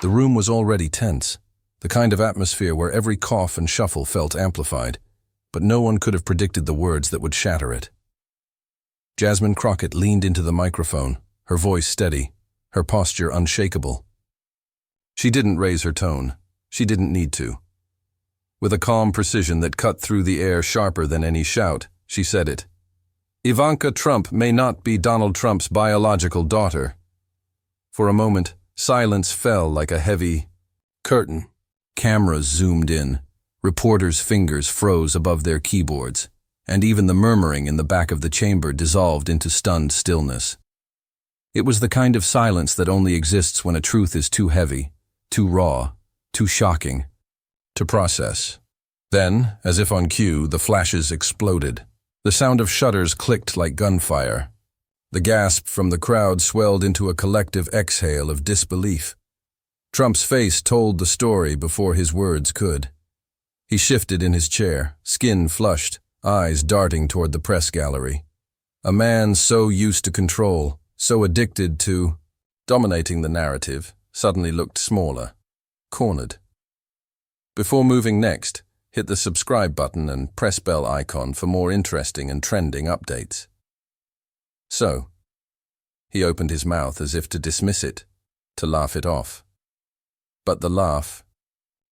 The room was already tense, the kind of atmosphere where every cough and shuffle felt amplified, but no one could have predicted the words that would shatter it. Jasmine Crockett leaned into the microphone, her voice steady, her posture unshakable. She didn't raise her tone. She didn't need to. With a calm precision that cut through the air sharper than any shout, she said it. Ivanka Trump may not be Donald Trump's biological daughter. For a moment, silence fell like a heavy curtain. Cameras zoomed in. Reporters' fingers froze above their keyboards, and even the murmuring in the back of the chamber dissolved into stunned stillness. It was the kind of silence that only exists when a truth is too heavy, too raw, too shocking to process. Then, as if on cue, the flashes exploded. The sound of shutters clicked like gunfire. The gasp from the crowd swelled into a collective exhale of disbelief. Trump's face told the story before his words could. He shifted in his chair, skin flushed, eyes darting toward the press gallery. A man so used to control, so addicted to dominating the narrative, suddenly looked smaller, cornered. Before moving next, hit the subscribe button and press bell icon for more interesting and trending updates. So, he opened his mouth as if to dismiss it, to laugh it off. But the laugh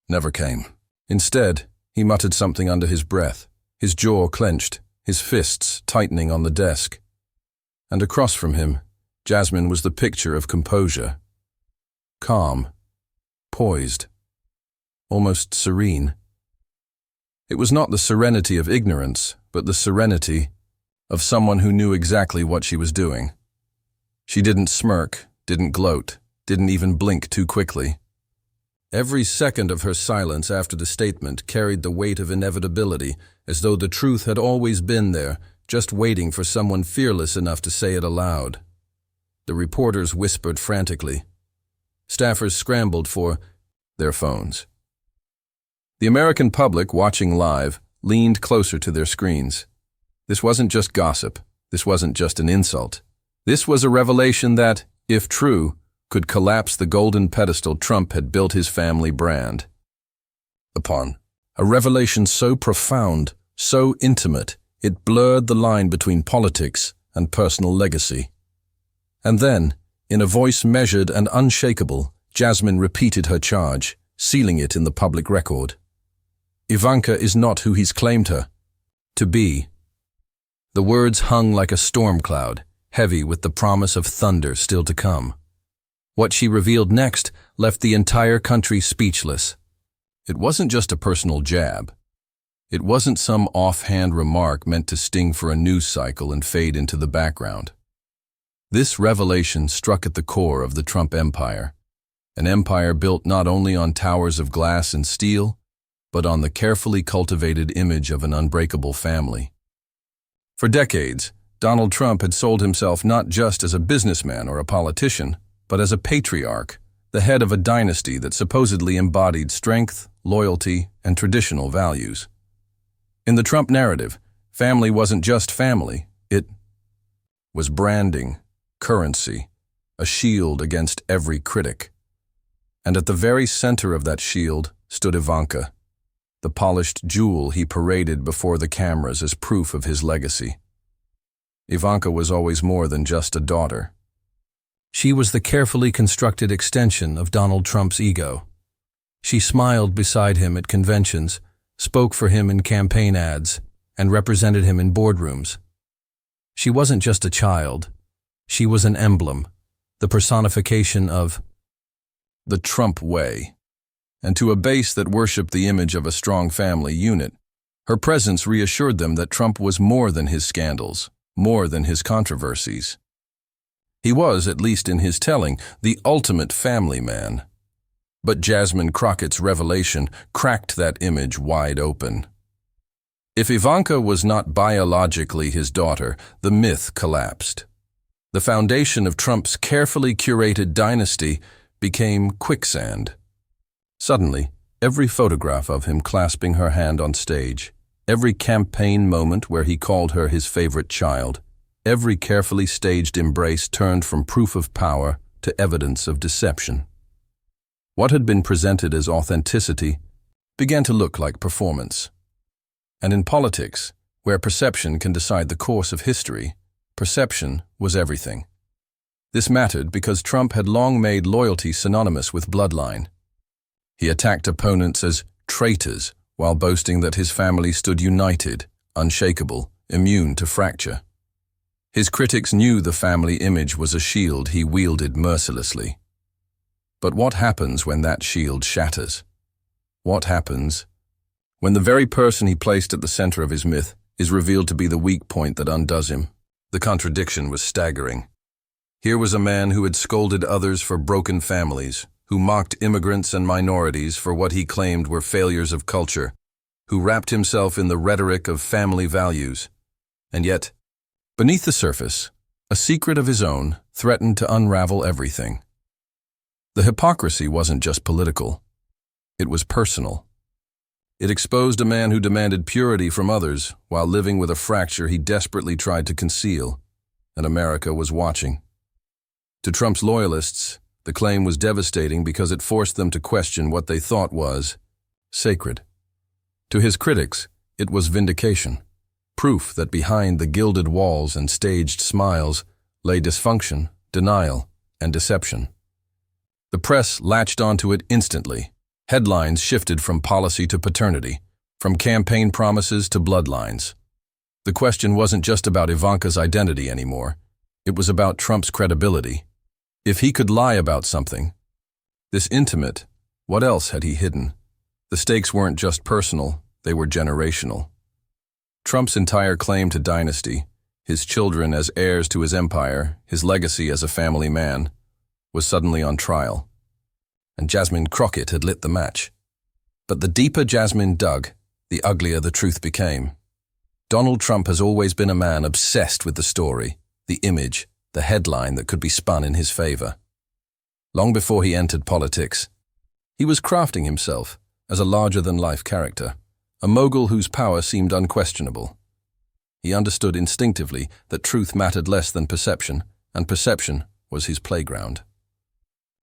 never came. Instead, he muttered something under his breath, his jaw clenched, his fists tightening on the desk. And across from him, Jasmine was the picture of composure. Calm, poised, almost serene. It was not the serenity of ignorance, but the serenity of someone who knew exactly what she was doing. She didn't smirk, didn't gloat, didn't even blink too quickly. Every second of her silence after the statement carried the weight of inevitability, as though the truth had always been there, just waiting for someone fearless enough to say it aloud. The reporters whispered frantically. Staffers scrambled for their phones. The American public, watching live, leaned closer to their screens. This wasn't just gossip. This wasn't just an insult. This was a revelation that, if true, could collapse the golden pedestal Trump had built his family brand upon. A revelation so profound, so intimate, it blurred the line between politics and personal legacy. And then, in a voice measured and unshakable, Jasmine repeated her charge, sealing it in the public record. Ivanka is not who he's claimed her to be. The words hung like a storm cloud, heavy with the promise of thunder still to come. What she revealed next left the entire country speechless. It wasn't just a personal jab. It wasn't some offhand remark meant to sting for a news cycle and fade into the background. This revelation struck at the core of the Trump empire, an empire built not only on towers of glass and steel, but on the carefully cultivated image of an unbreakable family. For decades, Donald Trump had sold himself not just as a businessman or a politician, but as a patriarch, the head of a dynasty that supposedly embodied strength, loyalty, and traditional values. In the Trump narrative, family wasn't just family, it was branding, currency, a shield against every critic. And at the very center of that shield stood Ivanka, the polished jewel he paraded before the cameras as proof of his legacy. Ivanka was always more than just a daughter. She was the carefully constructed extension of Donald Trump's ego. She smiled beside him at conventions, spoke for him in campaign ads, and represented him in boardrooms. She wasn't just a child. She was an emblem, the personification of the Trump way. And to a base that worshipped the image of a strong family unit, her presence reassured them that Trump was more than his scandals, more than his controversies. He was, at least in his telling, the ultimate family man. But Jasmine Crockett's revelation cracked that image wide open. If Ivanka was not biologically his daughter, the myth collapsed. The foundation of Trump's carefully curated dynasty became quicksand. Suddenly, every photograph of him clasping her hand on stage, every campaign moment where he called her his favorite child, every carefully staged embrace turned from proof of power to evidence of deception. What had been presented as authenticity began to look like performance. And in politics, where perception can decide the course of history, perception was everything. This mattered because Trump had long made loyalty synonymous with bloodline. He attacked opponents as traitors while boasting that his family stood united, unshakable, immune to fracture. His critics knew the family image was a shield he wielded mercilessly. But what happens when that shield shatters? What happens when the very person he placed at the center of his myth is revealed to be the weak point that undoes him? The contradiction was staggering. Here was a man who had scolded others for broken families, who mocked immigrants and minorities for what he claimed were failures of culture, who wrapped himself in the rhetoric of family values. And yet, beneath the surface, a secret of his own threatened to unravel everything. The hypocrisy wasn't just political. It was personal. It exposed a man who demanded purity from others while living with a fracture he desperately tried to conceal, and America was watching. To Trump's loyalists, the claim was devastating because it forced them to question what they thought was sacred. To his critics, it was vindication, proof that behind the gilded walls and staged smiles lay dysfunction, denial, and deception. The press latched onto it instantly. Headlines shifted from policy to paternity, from campaign promises to bloodlines. The question wasn't just about Ivanka's identity anymore. It was about Trump's credibility. If he could lie about something, this intimate, what else had he hidden? The stakes weren't just personal, they were generational. Trump's entire claim to dynasty, his children as heirs to his empire, his legacy as a family man, was suddenly on trial. And Jasmine Crockett had lit the match. But the deeper Jasmine dug, the uglier the truth became. Donald Trump has always been a man obsessed with the story, the image, the headline that could be spun in his favor. Long before he entered politics, he was crafting himself as a larger-than-life character, a mogul whose power seemed unquestionable. He understood instinctively that truth mattered less than perception, and perception was his playground.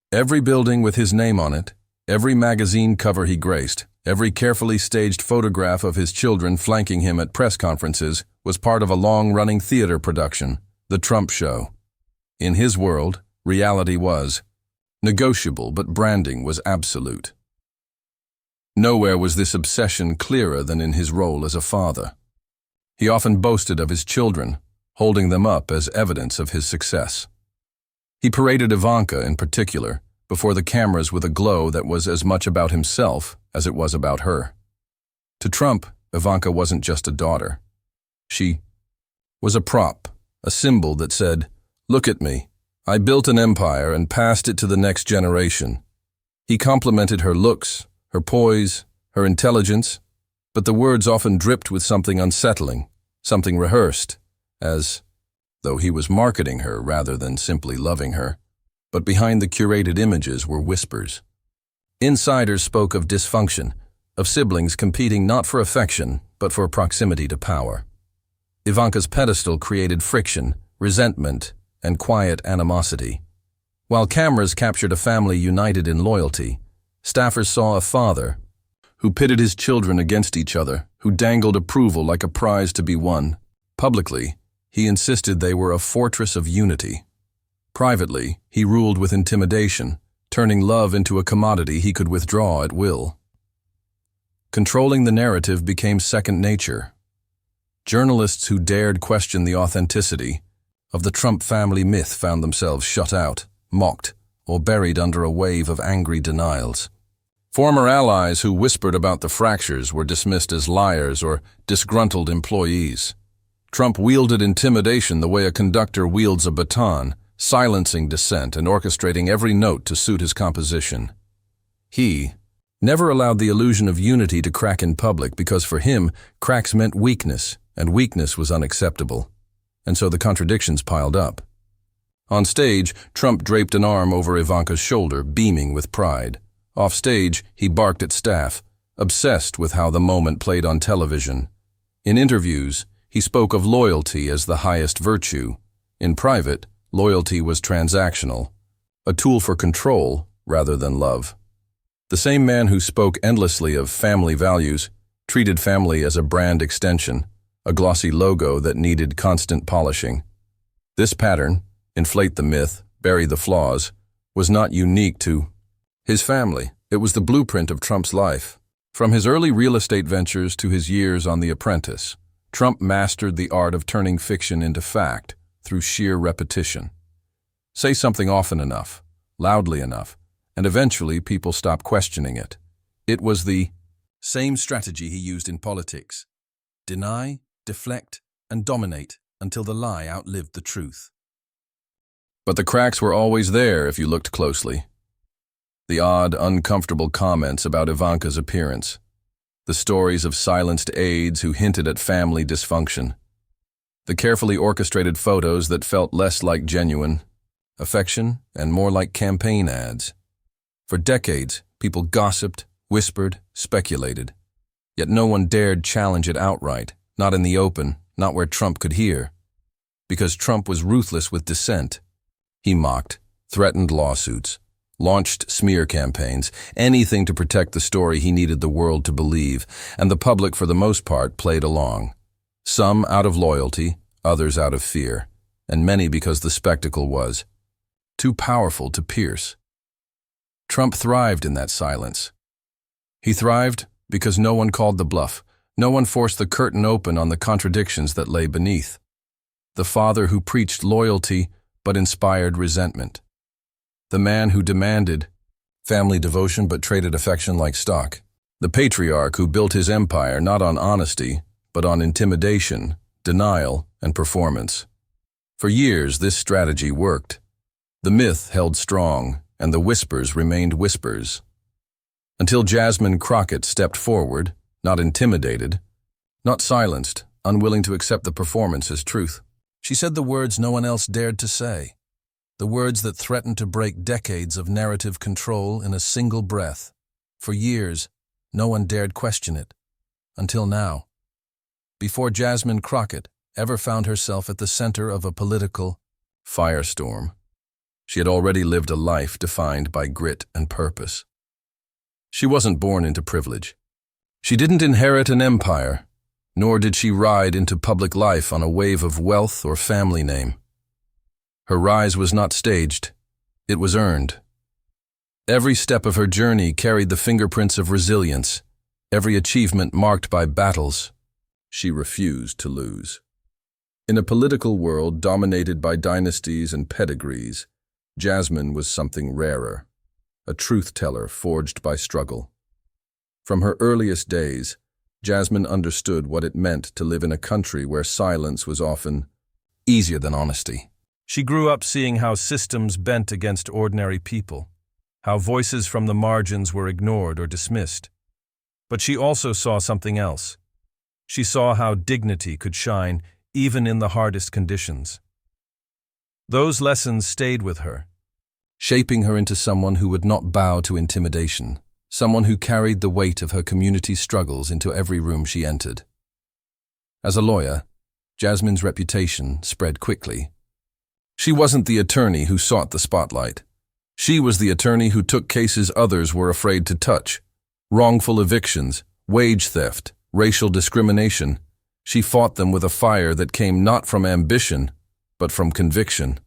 Every building with his name on it, every magazine cover he graced, every carefully staged photograph of his children flanking him at press conferences was part of a long-running theater production, The Trump Show. In his world, reality was negotiable, but branding was absolute. Nowhere was this obsession clearer than in his role as a father. He often boasted of his children, holding them up as evidence of his success. He paraded Ivanka in particular before the cameras with a glow that was as much about himself as it was about her. To Trump, Ivanka wasn't just a daughter. She was a prop, a symbol that said, "Look at me. I built an empire and passed it to the next generation." He complimented her looks, her poise, her intelligence, but the words often dripped with something unsettling, something rehearsed, as though he was marketing her rather than simply loving her. But behind the curated images were whispers. Insiders spoke of dysfunction, of siblings competing not for affection, but for proximity to power. Ivanka's pedestal created friction, resentment, and quiet animosity. While cameras captured a family united in loyalty, staffers saw a father who pitted his children against each other, who dangled approval like a prize to be won. Publicly, he insisted they were a fortress of unity. Privately, he ruled with intimidation, turning love into a commodity he could withdraw at will. Controlling the narrative became second nature. Journalists who dared question the authenticity of the Trump family myth found themselves shut out, mocked, or buried under a wave of angry denials. Former allies who whispered about the fractures were dismissed as liars or disgruntled employees. Trump wielded intimidation the way a conductor wields a baton, silencing dissent and orchestrating every note to suit his composition. He never allowed the illusion of unity to crack in public because for him, cracks meant weakness, and weakness was unacceptable. And so the contradictions piled up. On stage, Trump draped an arm over Ivanka's shoulder, beaming with pride. Off stage, he barked at staff, obsessed with how the moment played on television. In interviews, he spoke of loyalty as the highest virtue. In private, loyalty was transactional, a tool for control rather than love. The same man who spoke endlessly of family values treated family as a brand extension, a glossy logo that needed constant polishing. This pattern, inflate the myth, bury the flaws, was not unique to his family. It was the blueprint of Trump's life. From his early real estate ventures to his years on The Apprentice, Trump mastered the art of turning fiction into fact through sheer repetition. Say something often enough, loudly enough, and eventually people stop questioning it. It was the same strategy he used in politics. Deny, deflect, and dominate until the lie outlived the truth. But the cracks were always there if you looked closely. The odd, uncomfortable comments about Ivanka's appearance. The stories of silenced aides who hinted at family dysfunction. The carefully orchestrated photos that felt less like genuine affection and more like campaign ads. For decades, people gossiped, whispered, speculated. Yet no one dared challenge it outright, not in the open, not where Trump could hear. Because Trump was ruthless with dissent. He mocked, threatened lawsuits, launched smear campaigns, anything to protect the story he needed the world to believe, and the public for the most part played along. Some out of loyalty, others out of fear, and many because the spectacle was too powerful to pierce. Trump thrived in that silence. He thrived because no one called the bluff, no one forced the curtain open on the contradictions that lay beneath. The father who preached loyalty but inspired resentment. The man who demanded family devotion but traded affection like stock. The patriarch who built his empire not on honesty, but on intimidation, denial, and performance. For years, this strategy worked. The myth held strong, and the whispers remained whispers. Until Jasmine Crockett stepped forward, not intimidated, not silenced, unwilling to accept the performance as truth. She said the words no one else dared to say. The words that threatened to break decades of narrative control in a single breath. For years, no one dared question it. Until now. Before Jasmine Crockett ever found herself at the center of a political firestorm, she had already lived a life defined by grit and purpose. She wasn't born into privilege. She didn't inherit an empire, nor did she ride into public life on a wave of wealth or family name. Her rise was not staged, it was earned. Every step of her journey carried the fingerprints of resilience, every achievement marked by battles she refused to lose. In a political world dominated by dynasties and pedigrees, Jasmine was something rarer, a truth-teller forged by struggle. From her earliest days, Jasmine understood what it meant to live in a country where silence was often easier than honesty. She grew up seeing how systems bent against ordinary people, how voices from the margins were ignored or dismissed. But she also saw something else. She saw how dignity could shine even in the hardest conditions. Those lessons stayed with her, shaping her into someone who would not bow to intimidation, someone who carried the weight of her community's struggles into every room she entered. As a lawyer, Jasmine's reputation spread quickly. She wasn't the attorney who sought the spotlight. She was the attorney who took cases others were afraid to touch. Wrongful evictions, wage theft, racial discrimination. She fought them with a fire that came not from ambition, but from conviction.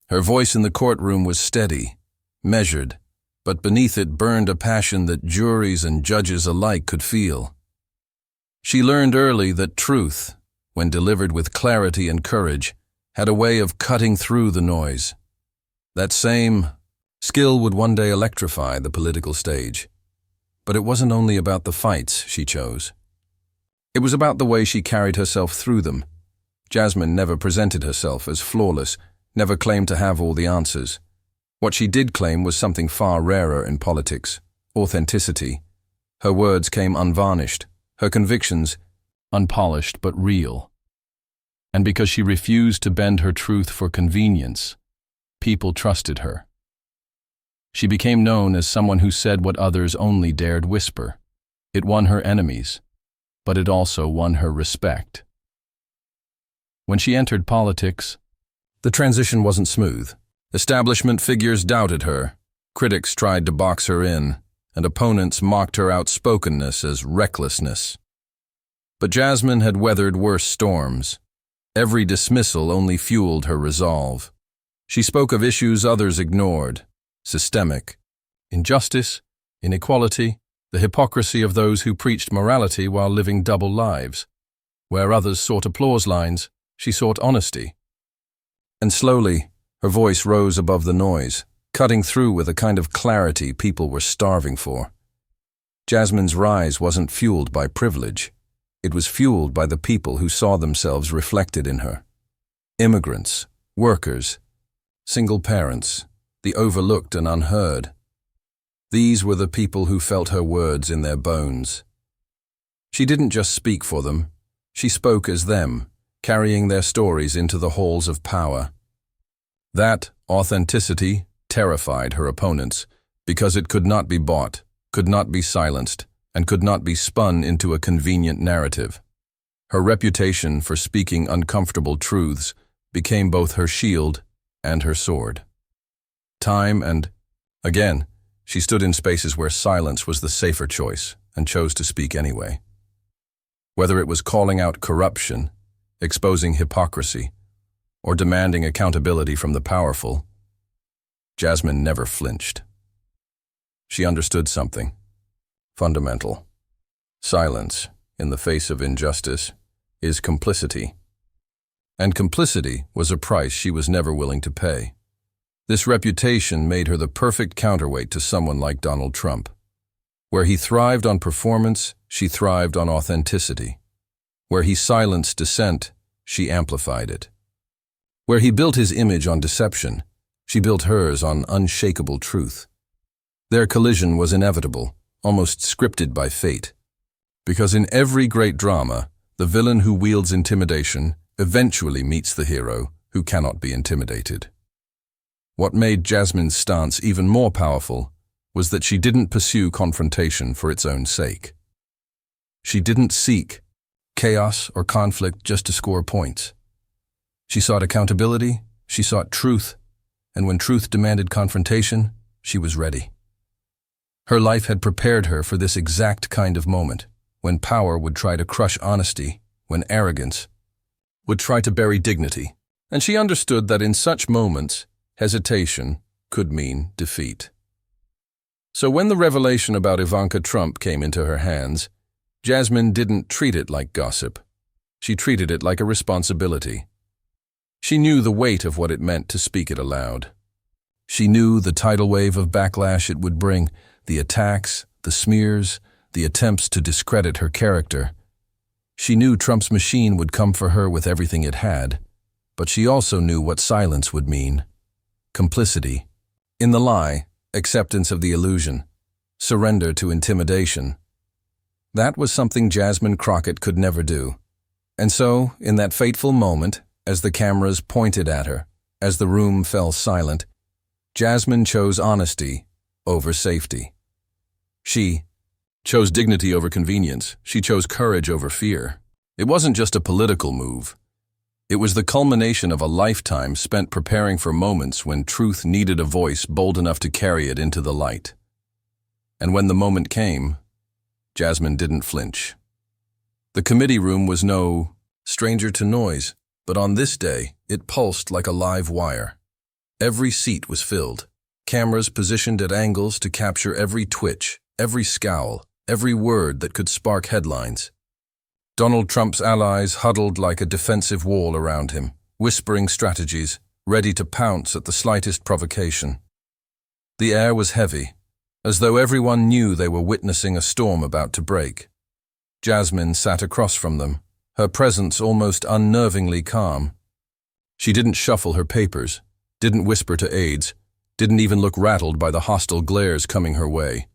Her voice in the courtroom was steady, measured, but beneath it burned a passion that juries and judges alike could feel. She learned early that truth, when delivered with clarity and courage, had a way of cutting through the noise. That same skill would one day electrify the political stage. But it wasn't only about the fights she chose. It was about the way she carried herself through them. Jasmine never presented herself as flawless, never claimed to have all the answers. What she did claim was something far rarer in politics: authenticity. Her words came unvarnished, her convictions unpolished but real. And because she refused to bend her truth for convenience, people trusted her. She became known as someone who said what others only dared whisper. It won her enemies, but it also won her respect. When she entered politics, the transition wasn't smooth. Establishment figures doubted her. Critics tried to box her in. and opponents mocked her outspokenness as recklessness. But Jasmine had weathered worse storms. Every dismissal only fueled her resolve. She spoke of issues others ignored: systemic, injustice, inequality, the hypocrisy of those who preached morality while living double lives. Where others sought applause lines, she sought honesty. And slowly, her voice rose above the noise, cutting through with a kind of clarity people were starving for. Jasmine's rise wasn't fueled by privilege. It was fueled by the people who saw themselves reflected in her. Immigrants, workers, single parents, the overlooked and unheard. These were the people who felt her words in their bones. She didn't just speak for them, she spoke as them, carrying their stories into the halls of power. That authenticity terrified her opponents, because it could not be bought, could not be silenced, and could not be spun into a convenient narrative. Her reputation for speaking uncomfortable truths became both her shield and her sword. Time and again, she stood in spaces where silence was the safer choice and chose to speak anyway. Whether it was calling out corruption, exposing hypocrisy, or demanding accountability from the powerful, Jasmine never flinched. She understood something fundamental. Silence, in the face of injustice, is complicity. And complicity was a price she was never willing to pay. This reputation made her the perfect counterweight to someone like Donald Trump. Where he thrived on performance, she thrived on authenticity. Where he silenced dissent, she amplified it. Where he built his image on deception, she built hers on unshakable truth. Their collision was inevitable, almost scripted by fate. Because in every great drama, the villain who wields intimidation eventually meets the hero who cannot be intimidated. What made Jasmine's stance even more powerful was that she didn't pursue confrontation for its own sake. She didn't seek chaos or conflict just to score points. She sought accountability, she sought truth, and when truth demanded confrontation, she was ready. Her life had prepared her for this exact kind of moment, when power would try to crush honesty, when arrogance would try to bury dignity, and she understood that in such moments, hesitation could mean defeat. So when the revelation about Ivanka Trump came into her hands, Jasmine didn't treat it like gossip. She treated it like a responsibility. She knew the weight of what it meant to speak it aloud. She knew the tidal wave of backlash it would bring, the attacks, the smears, the attempts to discredit her character. She knew Trump's machine would come for her with everything it had, but she also knew what silence would mean. Complicity. In the lie, acceptance of the illusion, surrender to intimidation. That was something Jasmine Crockett could never do. And so, in that fateful moment, as the cameras pointed at her, as the room fell silent, Jasmine chose honesty over safety. She chose dignity over convenience. She chose courage over fear. It wasn't just a political move. It was the culmination of a lifetime spent preparing for moments when truth needed a voice bold enough to carry it into the light. And when the moment came, Jasmine didn't flinch. The committee room was no stranger to noise, but on this day, it pulsed like a live wire. Every seat was filled, cameras positioned at angles to capture every twitch, every scowl, every word that could spark headlines. Donald Trump's allies huddled like a defensive wall around him, whispering strategies, ready to pounce at the slightest provocation. The air was heavy, as though everyone knew they were witnessing a storm about to break. Jasmine sat across from them, her presence almost unnervingly calm. She didn't shuffle her papers, didn't whisper to aides, didn't even look rattled by the hostile glares coming her way.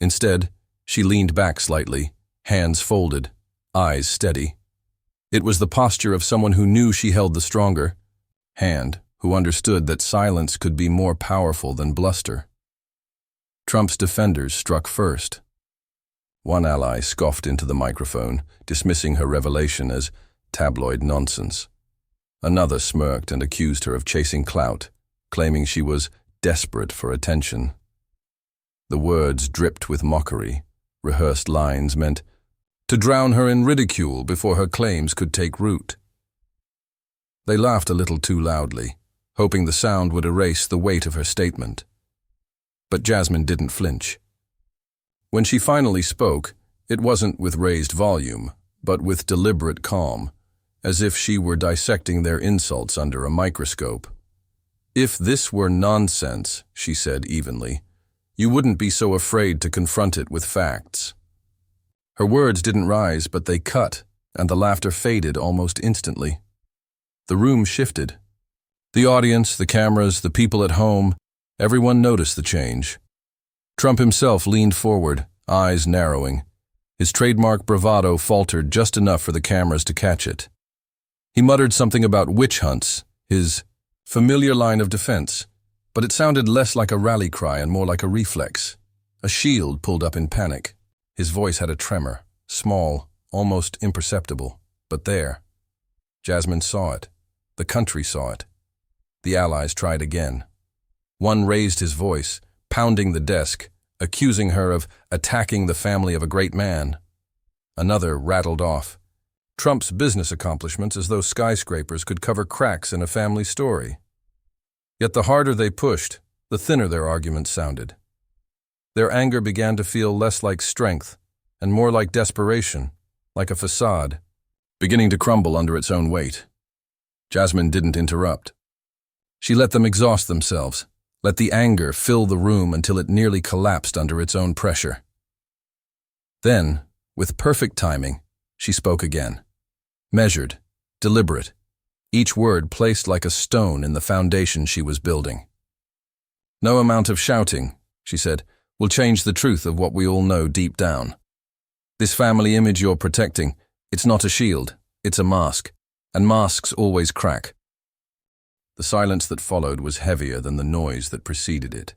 Instead, she leaned back slightly, hands folded, eyes steady. It was the posture of someone who knew she held the stronger hand, who understood that silence could be more powerful than bluster. Trump's defenders struck first. One ally scoffed into the microphone, dismissing her revelation as tabloid nonsense. Another smirked and accused her of chasing clout, claiming she was desperate for attention. The words dripped with mockery. Rehearsed lines meant to drown her in ridicule before her claims could take root. They laughed a little too loudly, hoping the sound would erase the weight of her statement. But Jasmine didn't flinch. When she finally spoke, it wasn't with raised volume, but with deliberate calm, as if she were dissecting their insults under a microscope. "If this were nonsense," she said evenly, "you wouldn't be so afraid to confront it with facts." Her words didn't rise, but they cut, and the laughter faded almost instantly. The room shifted. The audience, the cameras, the people at home, everyone noticed the change. Trump himself leaned forward, eyes narrowing. His trademark bravado faltered just enough for the cameras to catch it. He muttered something about witch hunts, his familiar line of defense, but it sounded less like a rally cry and more like a reflex. A shield pulled up in panic. His voice had a tremor, small, almost imperceptible, but there. Jasmine saw it. The country saw it. The allies tried again. One raised his voice, pounding the desk, accusing her of attacking the family of a great man. Another rattled off Trump's business accomplishments as though skyscrapers could cover cracks in a family story. Yet the harder they pushed, the thinner their arguments sounded. Their anger began to feel less like strength and more like desperation, like a facade, beginning to crumble under its own weight. Jasmine didn't interrupt. She let them exhaust themselves, let the anger fill the room until it nearly collapsed under its own pressure. Then, with perfect timing, she spoke again. Measured, deliberate, each word placed like a stone in the foundation she was building. "No amount of shouting," she said, "will change the truth of what we all know deep down. This family image you're protecting, it's not a shield, it's a mask, and masks always crack." The silence that followed was heavier than the noise that preceded it.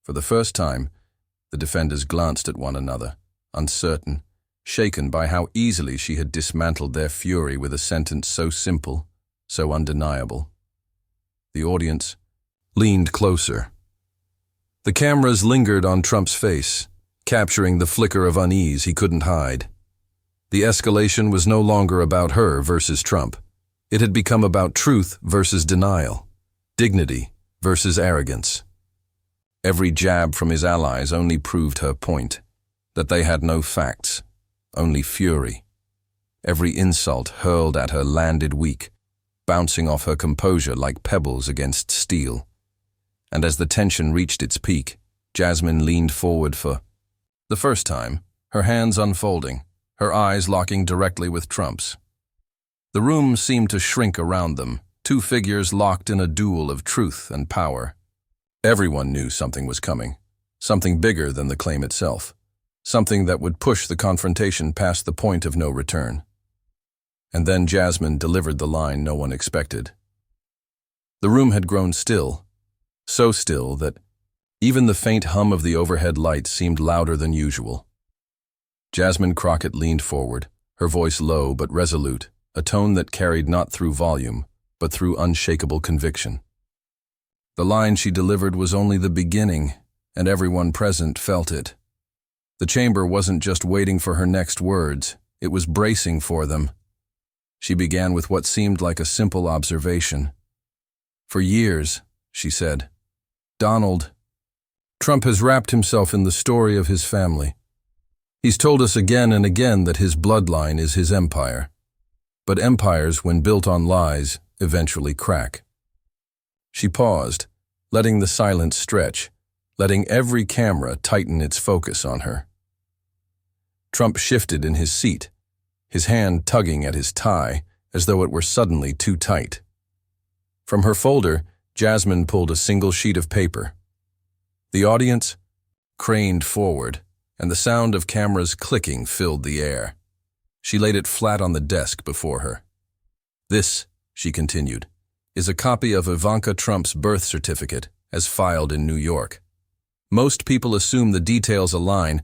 For the first time, the defenders glanced at one another, uncertain, shaken by how easily she had dismantled their fury with a sentence so simple, so undeniable. The audience leaned closer. The cameras lingered on Trump's face, capturing the flicker of unease he couldn't hide. The escalation was no longer about her versus Trump. It had become about truth versus denial, dignity versus arrogance. Every jab from his allies only proved her point, that they had no facts, only fury. Every insult hurled at her landed weak, bouncing off her composure like pebbles against steel. And as the tension reached its peak, Jasmine leaned forward for the first time, her hands unfolding, her eyes locking directly with Trump's. The room seemed to shrink around them, two figures locked in a duel of truth and power. Everyone knew something was coming, something bigger than the claim itself, something that would push the confrontation past the point of no return. And then Jasmine delivered the line no one expected. The room had grown still, so still that even the faint hum of the overhead lights seemed louder than usual. Jasmine Crockett leaned forward, her voice low but resolute, a tone that carried not through volume, but through unshakable conviction. The line she delivered was only the beginning, and everyone present felt it. The chamber wasn't just waiting for her next words, it was bracing for them. She began with what seemed like a simple observation. "For years," she said, Trump has wrapped himself in the story of his family. He's told us again and again that his bloodline is his empire. But empires, when built on lies, eventually crack." She paused, letting the silence stretch, letting every camera tighten its focus on her. Trump shifted in his seat, his hand tugging at his tie as though it were suddenly too tight. From her folder, Jasmine pulled a single sheet of paper. The audience craned forward, and the sound of cameras clicking filled the air. She laid it flat on the desk before her. "This," she continued, "is a copy of Ivanka Trump's birth certificate, as filed in New York. Most people assume the details align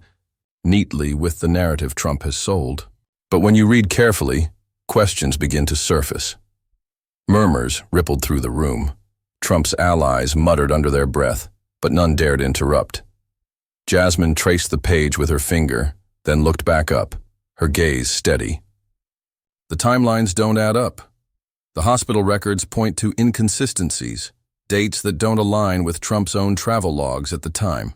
neatly with the narrative Trump has sold. But when you read carefully, questions begin to surface." Murmurs rippled through the room. Trump's allies muttered under their breath, but none dared interrupt. Jasmine traced the page with her finger, then looked back up, her gaze steady. The timelines don't add up. The hospital records point to inconsistencies, dates that don't align with Trump's own travel logs at the time.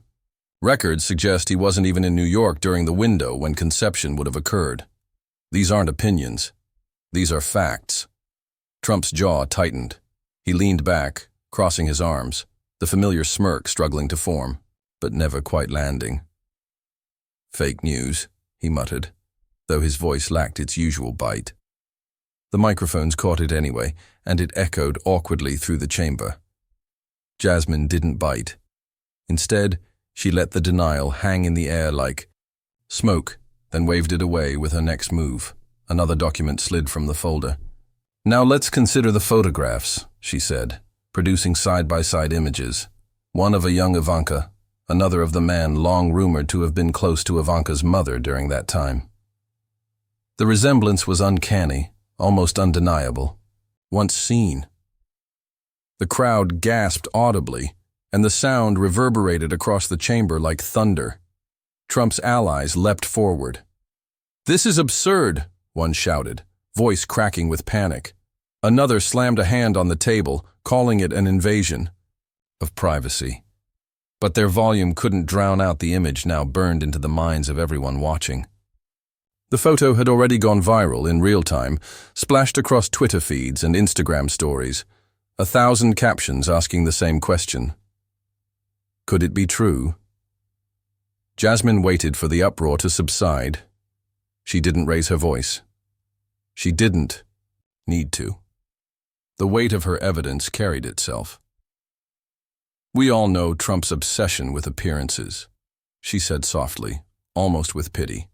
Records suggest he wasn't even in New York during the window when conception would have occurred. These aren't opinions. These are facts. Trump's jaw tightened. He leaned back, crossing his arms, the familiar smirk struggling to form, but never quite landing. "Fake news," he muttered, though his voice lacked its usual bite. The microphones caught it anyway, and it echoed awkwardly through the chamber. Jasmine didn't bite. Instead, she let the denial hang in the air like smoke, then waved it away with her next move. Another document slid from the folder. "Now let's consider the photographs," she said, producing side-by-side images. One of a young Ivanka, another of the man long rumored to have been close to Ivanka's mother during that time. The resemblance was uncanny, almost undeniable. Once seen. The crowd gasped audibly, and the sound reverberated across the chamber like thunder. Trump's allies leapt forward. "This is absurd," one shouted, voice cracking with panic. Another slammed a hand on the table, calling it an invasion of privacy. But their volume couldn't drown out the image now burned into the minds of everyone watching. The photo had already gone viral in real time, splashed across Twitter feeds and Instagram stories, 1,000 captions asking the same question. Could it be true? Jasmine waited for the uproar to subside. She didn't raise her voice. She didn't need to. The weight of her evidence carried itself. "We all know Trump's obsession with appearances," she said softly, almost with pity.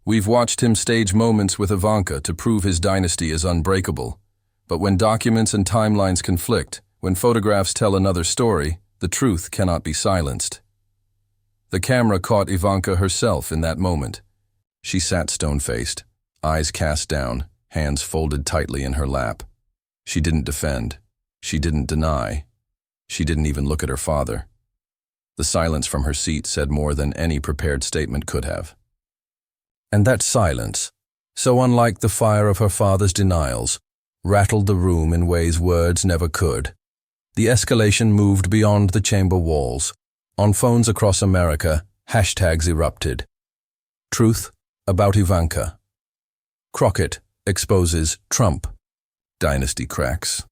"We've watched him stage moments with Ivanka to prove his dynasty is unbreakable. But when documents and timelines conflict, when photographs tell another story, the truth cannot be silenced." The camera caught Ivanka herself in that moment. She sat stone-faced, eyes cast down, hands folded tightly in her lap. She didn't defend. She didn't deny. She didn't even look at her father. The silence from her seat said more than any prepared statement could have. And that silence, so unlike the fire of her father's denials, rattled the room in ways words never could. The escalation moved beyond the chamber walls. On phones across America, hashtags erupted. Truth about Ivanka. Crockett exposes Trump. Dynasty cracks.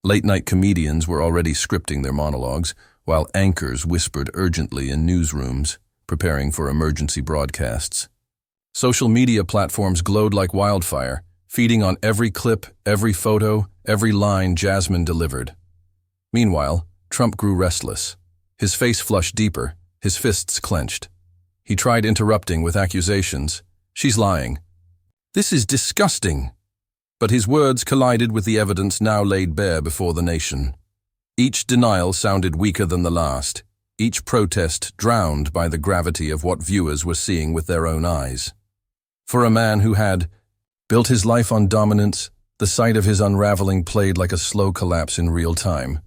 Late-night comedians were already scripting their monologues, while anchors whispered urgently in newsrooms, preparing for emergency broadcasts. Social media platforms glowed like wildfire, feeding on every clip, every photo, every line Jasmine delivered. Meanwhile, Trump grew restless. His face flushed deeper, his fists clenched. He tried interrupting with accusations. "She's lying. This is disgusting." But his words collided with the evidence now laid bare before the nation. Each denial sounded weaker than the last, each protest drowned by the gravity of what viewers were seeing with their own eyes. For a man who had built his life on dominance, the sight of his unraveling played like a slow collapse in real time.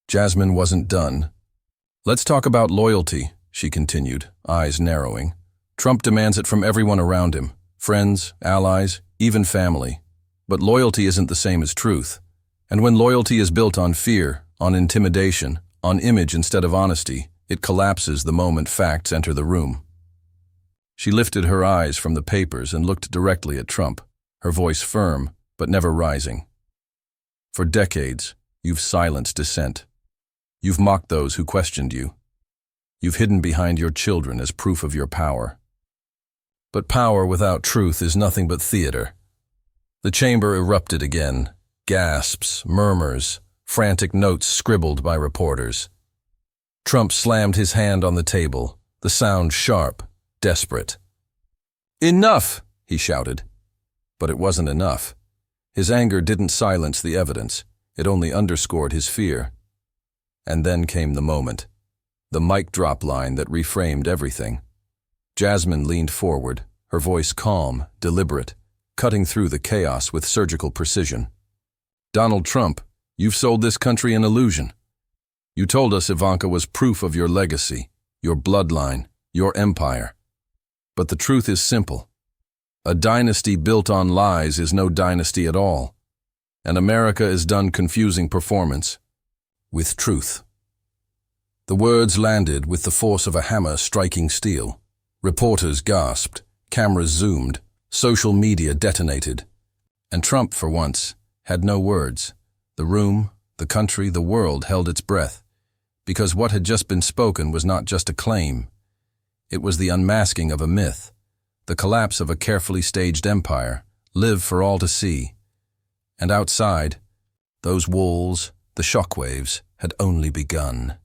Jasmine wasn't done. "Let's talk about loyalty," she continued, eyes narrowing. "Trump demands it from everyone around him, friends, allies, even family. But loyalty isn't the same as truth. And when loyalty is built on fear, on intimidation, on image instead of honesty, it collapses the moment facts enter the room." She lifted her eyes from the papers and looked directly at Trump, her voice firm, but never rising. "For decades, you've silenced dissent. You've mocked those who questioned you. You've hidden behind your children as proof of your power. But power without truth is nothing but theater." The chamber erupted again. Gasps, murmurs, frantic notes scribbled by reporters. Trump slammed his hand on the table, the sound sharp, desperate. "Enough!" he shouted. But it wasn't enough. His anger didn't silence the evidence. It only underscored his fear. And then came the moment. The mic drop line that reframed everything. Jasmine leaned forward, her voice calm, deliberate, cutting through the chaos with surgical precision. "Donald Trump, you've sold this country an illusion. You told us Ivanka was proof of your legacy, your bloodline, your empire. But the truth is simple. A dynasty built on lies is no dynasty at all. And America is done confusing performance with truth. The words landed with the force of a hammer striking steel. Reporters gasped, cameras zoomed, social media detonated. And Trump, for once, had no words. The room, the country, the world held its breath, because what had just been spoken was not just a claim. It was the unmasking of a myth, the collapse of a carefully staged empire, live for all to see. And outside, those walls, the shockwaves, had only begun.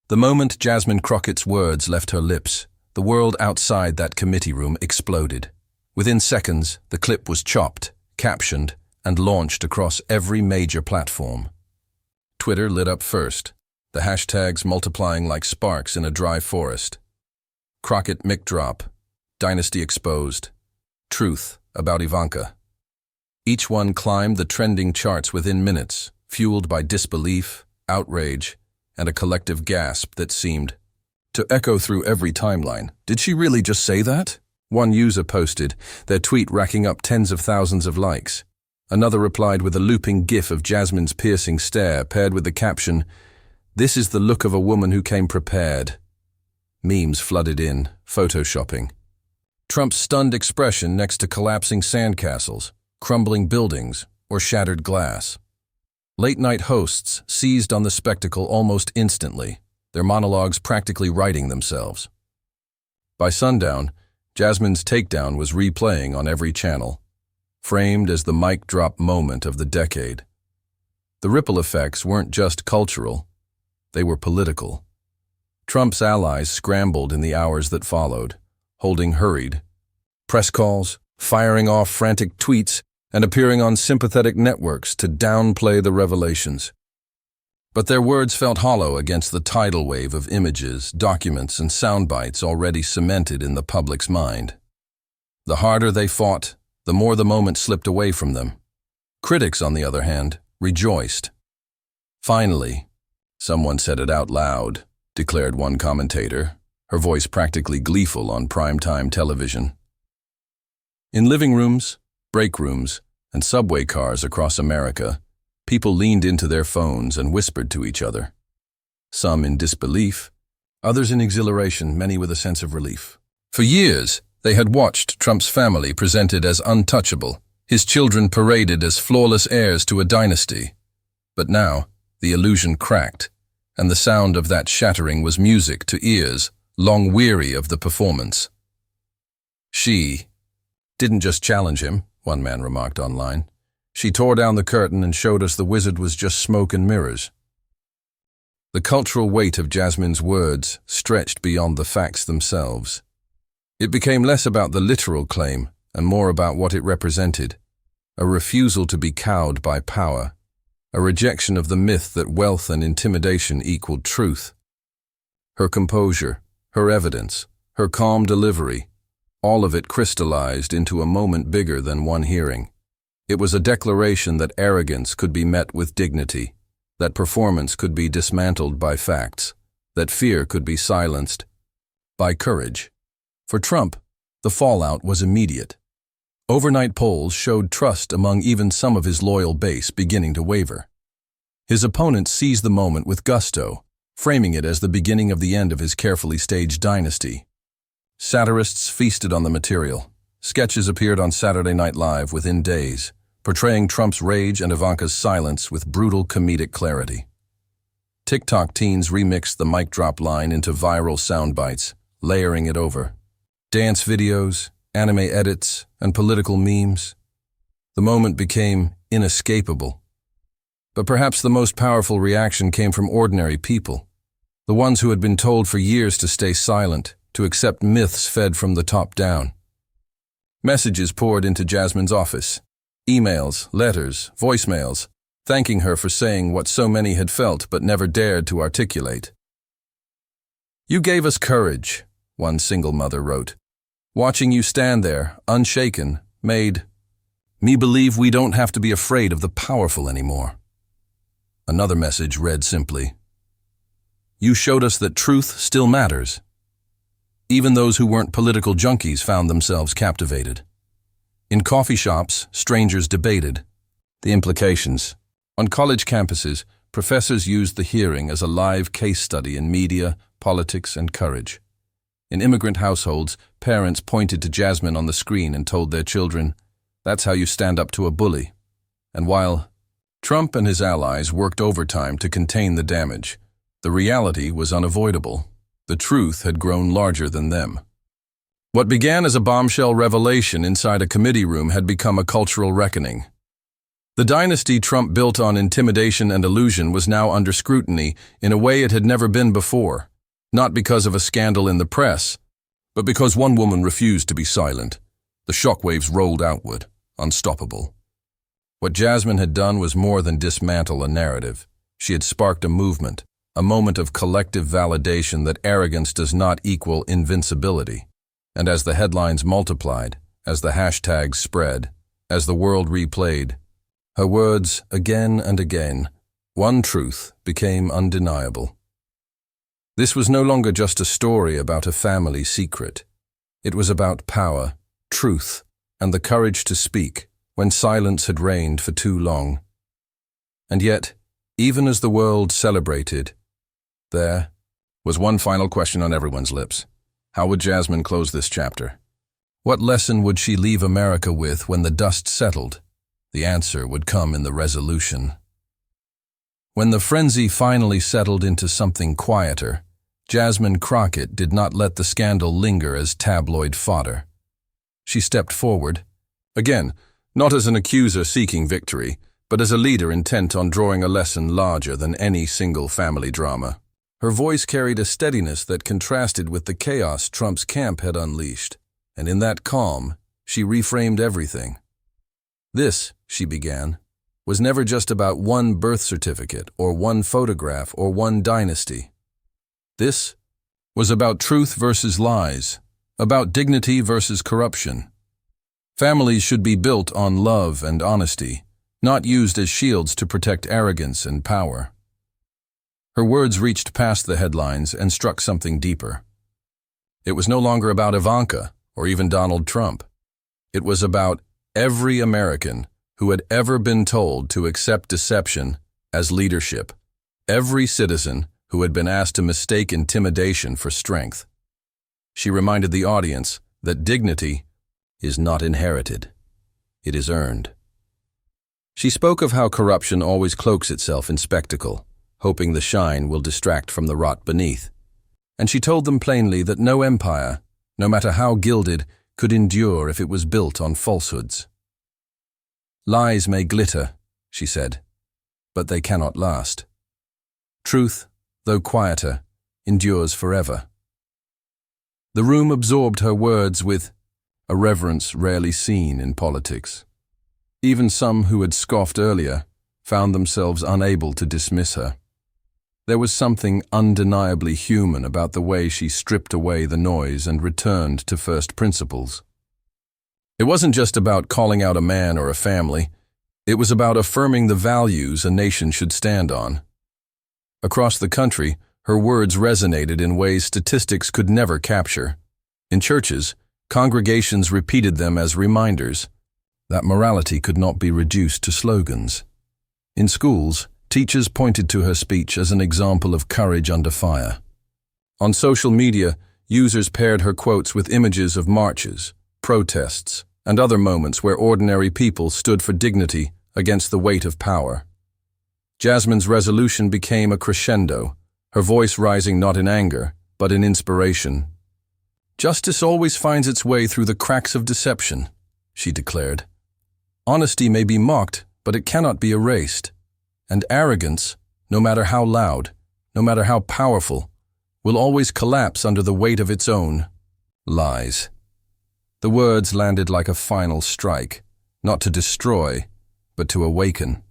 The moment Jasmine Crockett's words left her lips, the world outside that committee room exploded. Within seconds, the clip was chopped, captioned, and launched across every major platform. Twitter lit up first, the hashtags multiplying like sparks in a dry forest. Crockett mic-drop, dynasty exposed, truth about Ivanka. Each one climbed the trending charts within minutes, fueled by disbelief, outrage, and a collective gasp that seemed to echo through every timeline. Did she really just say that? One user posted, their tweet racking up tens of thousands of likes. Another replied with a looping gif of Jasmine's piercing stare, paired with the caption, "This is the look of a woman who came prepared." Memes flooded in, photoshopping. Trump's stunned expression next to collapsing sandcastles, crumbling buildings, or shattered glass. Late-night hosts seized on the spectacle almost instantly, their monologues practically writing themselves. By sundown, Jasmine's takedown was replaying on every channel, framed as the mic drop moment of the decade. The ripple effects weren't just cultural, they were political. Trump's allies scrambled in the hours that followed, holding hurried press calls, firing off frantic tweets, and appearing on sympathetic networks to downplay the revelations. But their words felt hollow against the tidal wave of images, documents, and sound bites already cemented in the public's mind. The harder they fought, the more the moment slipped away from them. Critics, on the other hand, rejoiced. "Finally, someone said it out loud," declared one commentator, her voice practically gleeful on primetime television. In living rooms, break rooms, and subway cars across America, people leaned into their phones and whispered to each other. Some in disbelief, others in exhilaration, many with a sense of relief. For years, they had watched Trump's family presented as untouchable, his children paraded as flawless heirs to a dynasty. But now, the illusion cracked, and the sound of that shattering was music to ears long weary of the performance. "She didn't just challenge him," one man remarked online. "She tore down the curtain and showed us the wizard was just smoke and mirrors." The cultural weight of Jasmine's words stretched beyond the facts themselves. It became less about the literal claim and more about what it represented, a refusal to be cowed by power, a rejection of the myth that wealth and intimidation equaled truth. Her composure, her evidence, her calm delivery, all of it crystallized into a moment bigger than one hearing. It was a declaration that arrogance could be met with dignity, that performance could be dismantled by facts, that fear could be silenced by courage. For Trump, the fallout was immediate. Overnight polls showed trust among even some of his loyal base beginning to waver. His opponents seized the moment with gusto, framing it as the beginning of the end of his carefully staged dynasty. Satirists feasted on the material. Sketches appeared on Saturday Night Live within days, portraying Trump's rage and Ivanka's silence with brutal comedic clarity. TikTok teens remixed the mic drop line into viral sound bites, layering it over. Dance videos, anime edits, and political memes. The moment became inescapable. But perhaps the most powerful reaction came from ordinary people, the ones who had been told for years to stay silent, to accept myths fed from the top down. Messages poured into Jasmine's office, emails, letters, voicemails, thanking her for saying what so many had felt but never dared to articulate. "You gave us courage," one single mother wrote. "Watching you stand there, unshaken, made me believe we don't have to be afraid of the powerful anymore." Another message read simply, "You showed us that truth still matters, Even those who weren't political junkies found themselves captivated. In coffee shops, strangers debated the implications. On college campuses, professors used the hearing as a live case study in media, politics, and courage. In immigrant households, parents pointed to Jasmine on the screen and told their children, "That's how you stand up to a bully." And while Trump and his allies worked overtime to contain the damage, the reality was unavoidable. The truth had grown larger than them. What began as a bombshell revelation inside a committee room had become a cultural reckoning. The dynasty Trump built on intimidation and illusion was now under scrutiny in a way it had never been before, not because of a scandal in the press, but because one woman refused to be silent. The shockwaves rolled outward, unstoppable. What Jasmine had done was more than dismantle a narrative. She had sparked a movement, a moment of collective validation that arrogance does not equal invincibility. And as the headlines multiplied, as the hashtags spread, as the world replayed, her words again and again, one truth became undeniable. This was no longer just a story about a family secret. It was about power, truth, and the courage to speak when silence had reigned for too long. And yet, even as the world celebrated, there was one final question on everyone's lips. How would Jasmine close this chapter? What lesson would she leave America with when the dust settled? The answer would come in the resolution. When the frenzy finally settled into something quieter, Jasmine Crockett did not let the scandal linger as tabloid fodder. She stepped forward, again, not as an accuser seeking victory, but as a leader intent on drawing a lesson larger than any single family drama. Her voice carried a steadiness that contrasted with the chaos Trump's camp had unleashed, and in that calm, she reframed everything. This, she began, was never just about one birth certificate or one photograph or one dynasty. This was about truth versus lies, about dignity versus corruption. Families should be built on love and honesty, not used as shields to protect arrogance and power. Her words reached past the headlines and struck something deeper. It was no longer about Ivanka or even Donald Trump. It was about every American who had ever been told to accept deception as leadership, every citizen who had been asked to mistake intimidation for strength. She reminded the audience that dignity is not inherited, it is earned. She spoke of how corruption always cloaks itself in spectacle, hoping the shine will distract from the rot beneath. And she told them plainly that no empire, no matter how gilded, could endure if it was built on falsehoods. Lies may glitter, she said, but they cannot last. Truth, though quieter, endures forever. The room absorbed her words with a reverence rarely seen in politics. Even some who had scoffed earlier found themselves unable to dismiss her. There was something undeniably human about the way she stripped away the noise and returned to first principles. It wasn't just about calling out a man or a family. It was about affirming the values a nation should stand on. Across the country, her words resonated in ways statistics could never capture. In churches, congregations repeated them as reminders that morality could not be reduced to slogans. In schools, teachers pointed to her speech as an example of courage under fire. On social media, users paired her quotes with images of marches, protests, and other moments where ordinary people stood for dignity against the weight of power. Jasmine's resolution became a crescendo, her voice rising not in anger, but in inspiration. "Justice always finds its way through the cracks of deception," she declared. "Honesty may be mocked, but it cannot be erased. And arrogance, no matter how loud, no matter how powerful, will always collapse under the weight of its own lies." The words landed like a final strike, not to destroy, but to awaken.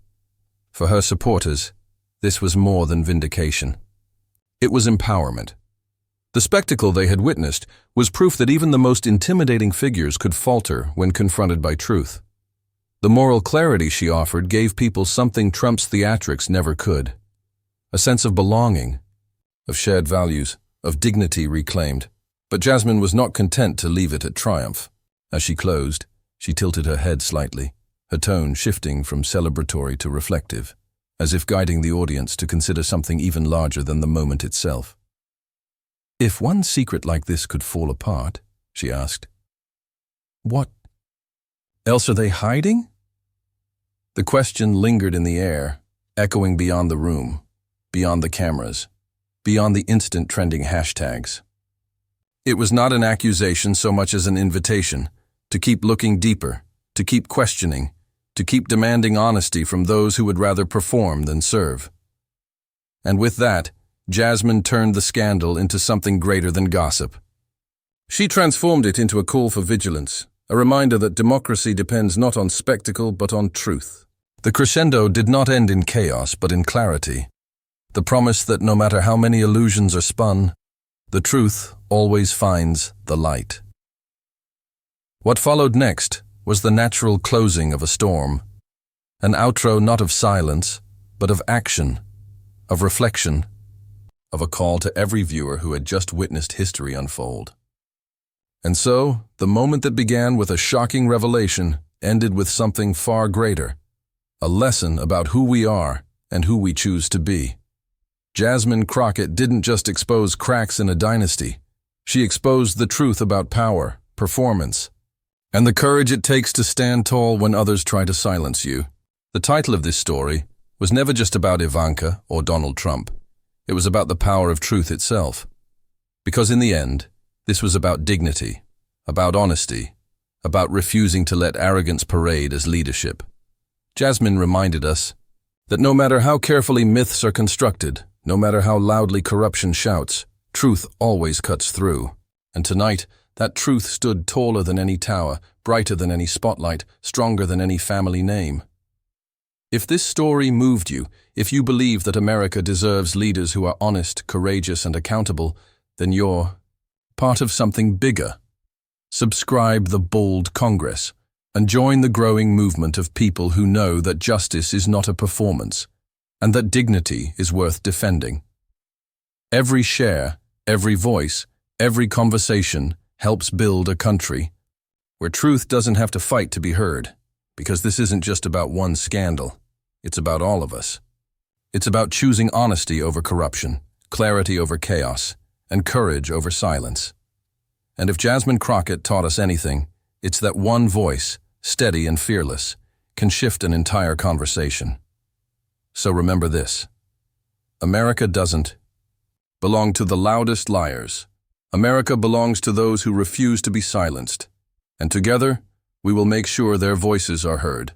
For her supporters, this was more than vindication. It was empowerment. The spectacle they had witnessed was proof that even the most intimidating figures could falter when confronted by truth. The moral clarity she offered gave people something Trump's theatrics never could. A sense of belonging, of shared values, of dignity reclaimed. But Jasmine was not content to leave it at triumph. As she closed, she tilted her head slightly, her tone shifting from celebratory to reflective, as if guiding the audience to consider something even larger than the moment itself. "If one secret like this could fall apart," she asked, "what else are they hiding?" The question lingered in the air, echoing beyond the room, beyond the cameras, beyond the instant trending hashtags. It was not an accusation so much as an invitation to keep looking deeper, to keep questioning, to keep demanding honesty from those who would rather perform than serve. And with that, Jasmine turned the scandal into something greater than gossip. She transformed it into a call for vigilance, a reminder that democracy depends not on spectacle but on truth. The crescendo did not end in chaos but in clarity, the promise that no matter how many illusions are spun, the truth always finds the light. What followed next was the natural closing of a storm, an outro not of silence, but of action, of reflection, of a call to every viewer who had just witnessed history unfold. And so, the moment that began with a shocking revelation ended with something far greater, a lesson about who we are and who we choose to be. Jasmine Crockett didn't just expose cracks in a dynasty. She exposed the truth about power, performance, and the courage it takes to stand tall when others try to silence you. The title of this story was never just about Ivanka or Donald Trump. It was about the power of truth itself. Because in the end, this was about dignity, about honesty, about refusing to let arrogance parade as leadership. Jasmine reminded us that no matter how carefully myths are constructed, no matter how loudly corruption shouts, truth always cuts through. And tonight, that truth stood taller than any tower, brighter than any spotlight, stronger than any family name. If this story moved you, if you believe that America deserves leaders who are honest, courageous, and accountable, then you're part of something bigger. Subscribe the Bold Congress and join the growing movement of people who know that justice is not a performance and that dignity is worth defending. Every share, every voice, every conversation helps build a country where truth doesn't have to fight to be heard, because this isn't just about one scandal. It's about all of us. It's about choosing honesty over corruption, clarity over chaos, and courage over silence. And if Jasmine Crockett taught us anything, it's that one voice, steady and fearless, can shift an entire conversation. So remember this: America doesn't belong to the loudest liars. America belongs to those who refuse to be silenced. And together, we will make sure their voices are heard.